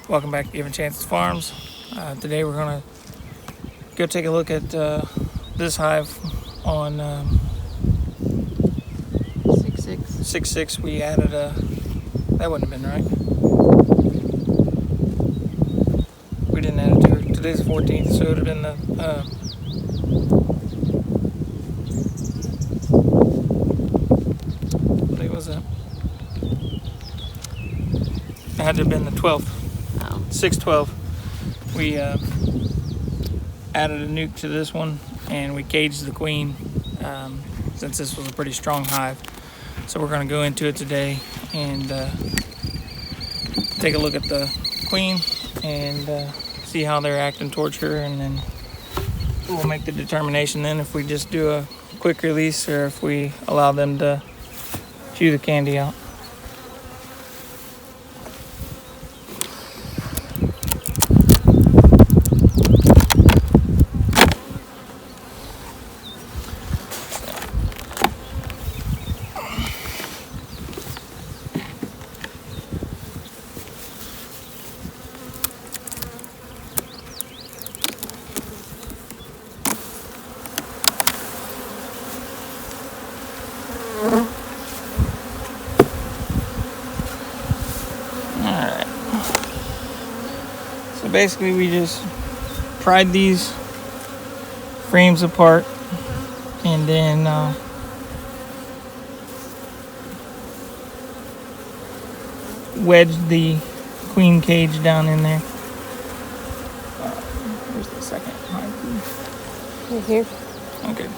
Welcome back to Given Chances Farms. Today we're going to go take a look at this hive on 6.6. 6.6. We added that wouldn't have been right. We didn't add it to her. Today's the 14th, so it would have been the what day was that? It had to have been the 12th. Oh. 6/12. We added a nuke to this one, and we caged the queen since this was a pretty strong hive. So we're going to go into it today and take a look at the queen and see how they're acting towards her, and then we'll make the determination then if we just do a quick release or if we allow them to chew the candy out. Alright, so basically we just pried these frames apart and then wedged the queen cage down in there. Where's the second hive? Right here. Okay.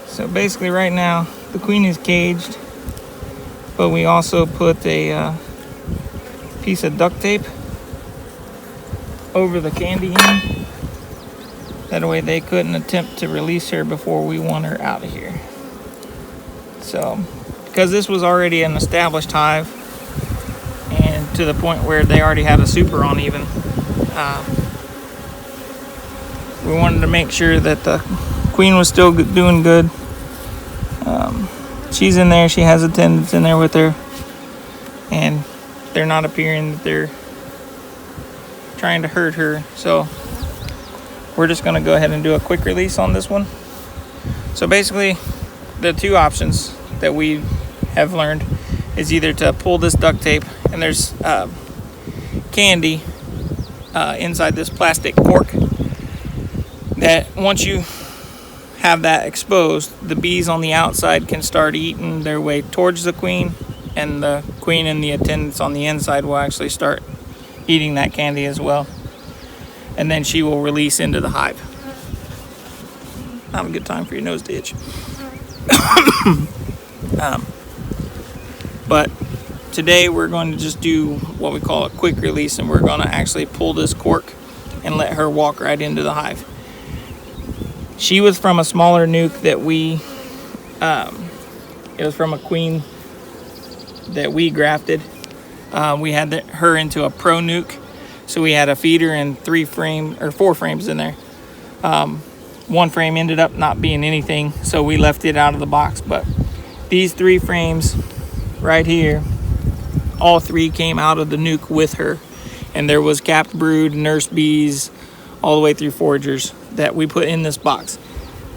So basically right now the queen is caged, but we also put a piece of duct tape over the candy hen. That way they couldn't attempt to release her before we want her out of here. So, because this was already an established hive, and to the point where they already had a super on even, we wanted to make sure that the queen was still doing good. She's in there, she has attendants in there with her, and they're not appearing that they're trying to hurt her. So we're just going to go ahead and do a quick release on this one. So basically the two options that we have learned is either to pull this duct tape, and there's candy inside this plastic cork that once you have that exposed, the bees on the outside can start eating their way towards the queen, and the queen and the attendants on the inside will actually start eating that candy as well, and then she will release into the hive. Not a good time for your nose to itch. But today we're going to just do what we call a quick release, and we're going to actually pull this cork and let her walk right into the hive. She was from a smaller nuke that it was from a queen that we grafted. We had her into a pro nuke, so we had a feeder and 4 frames in there. One frame ended up not being anything, so we left it out of the box. But these 3 frames right here, all 3 came out of the nuke with her, and there was capped brood, nurse bees, all the way through foragers that we put in this box.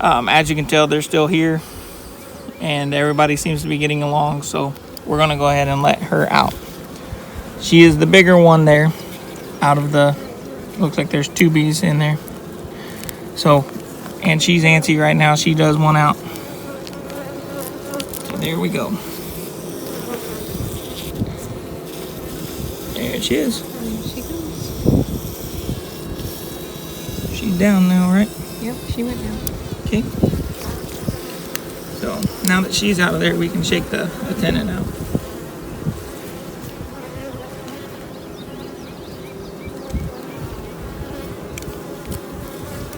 As you can tell, they're still here, and everybody seems to be getting along, so we're going to go ahead and let her out. She is the bigger one there out of the, looks like there's 2 bees in there. So, and she's antsy right now. She does want out. So there we go. There she is. There she goes. She's down now, right? Yep, she went down. Okay. So now that she's out of there, we can shake the attendant out.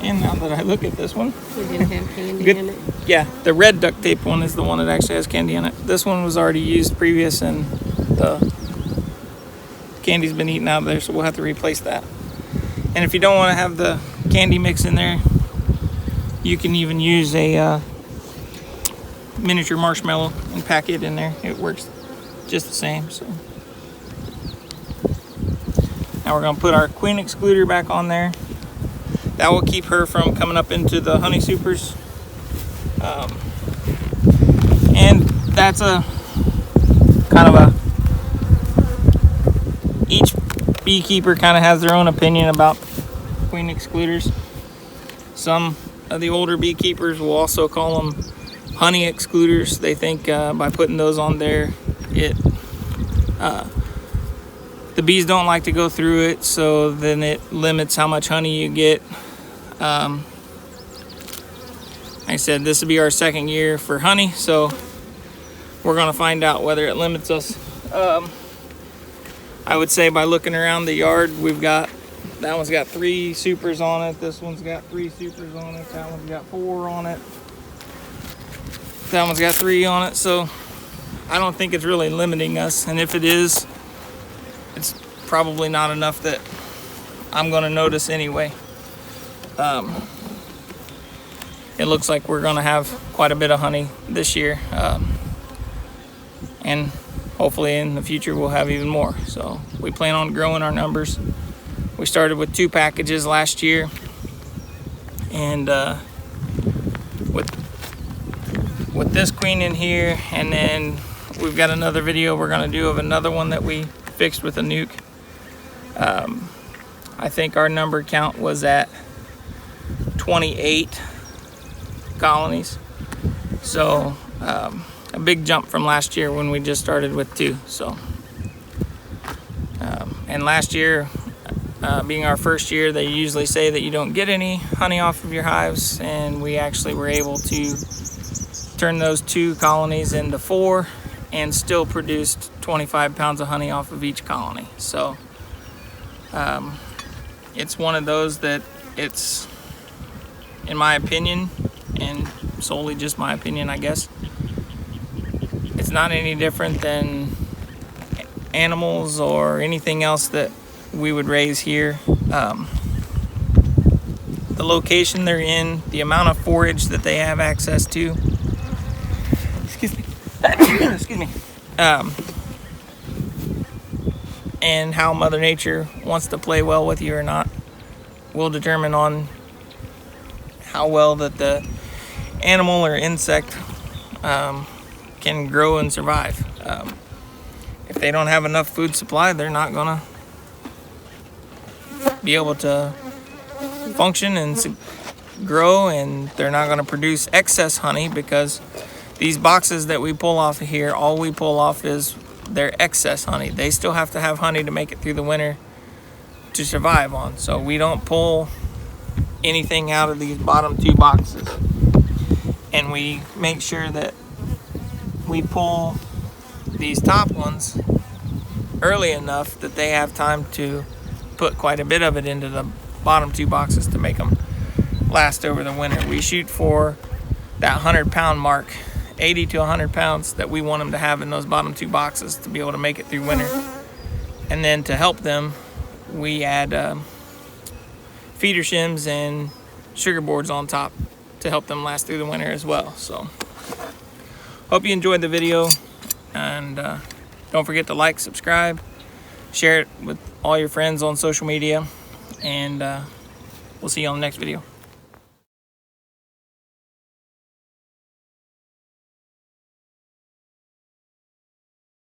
And now that I look at this one, We didn't have candy Good. in it. yeah, the red duct tape one is the one that actually has candy in it. This one was already used previous, and the candy's been eaten out of there, so we'll have to replace that. And if you don't want to have the candy mix in there, you can even use a miniature marshmallow and pack it in there. It works just the same. So Now we're going to put our queen excluder back on there. That will keep her from coming up into the honey supers. And that's a kind of a, each beekeeper kind of has their own opinion about queen excluders. Some of the older beekeepers will also call them honey excluders. They think by putting those on there, the bees don't like to go through it, so then it limits how much honey you get. Like I said, this will be our second year for honey, so we're going to find out whether it limits us. I would say by looking around the yard, that one's got 3 supers on it, this one's got 3 supers on it, that one's got 4 on it, that one's got 3 on it, so I don't think it's really limiting us, and if it is, it's probably not enough that I'm going to notice anyway. It looks like we're going to have quite a bit of honey this year, and hopefully in the future we'll have even more. So we plan on growing our numbers. We started with 2 packages last year, and with this queen in here, and then we've got another video we're going to do of another one that we fixed with a nuke. I think our number count was at 28 colonies, so a big jump from last year when we just started with 2. So and last year, being our first year, they usually say that you don't get any honey off of your hives, and we actually were able to turn those 2 colonies into 4 and still produced 25 pounds of honey off of each colony. So it's one of those that it's, in my opinion, and solely just my opinion, I guess, it's not any different than animals or anything else that we would raise here. The location they're in, the amount of forage that they have access to, excuse me, excuse me, and how Mother Nature wants to play well with you or not will determine on how well that the animal or insect can grow and survive. If they don't have enough food supply, they're not gonna be able to function and grow, and they're not gonna produce excess honey, because these boxes that we pull off of here, all we pull off is their excess honey. They still have to have honey to make it through the winter to survive on. So we don't pull anything out of these bottom 2 boxes, and we make sure that we pull these top ones early enough that they have time to put quite a bit of it into the bottom 2 boxes to make them last over the winter. We shoot for that 100-pound mark, 80 to 100 pounds that we want them to have in those bottom 2 boxes to be able to make it through winter. And then to help them, we add feeder shims and sugar boards on top to help them last through the winter as well. So hope you enjoyed the video, and don't forget to like, subscribe, share it with all your friends on social media, and we'll see you on the next video.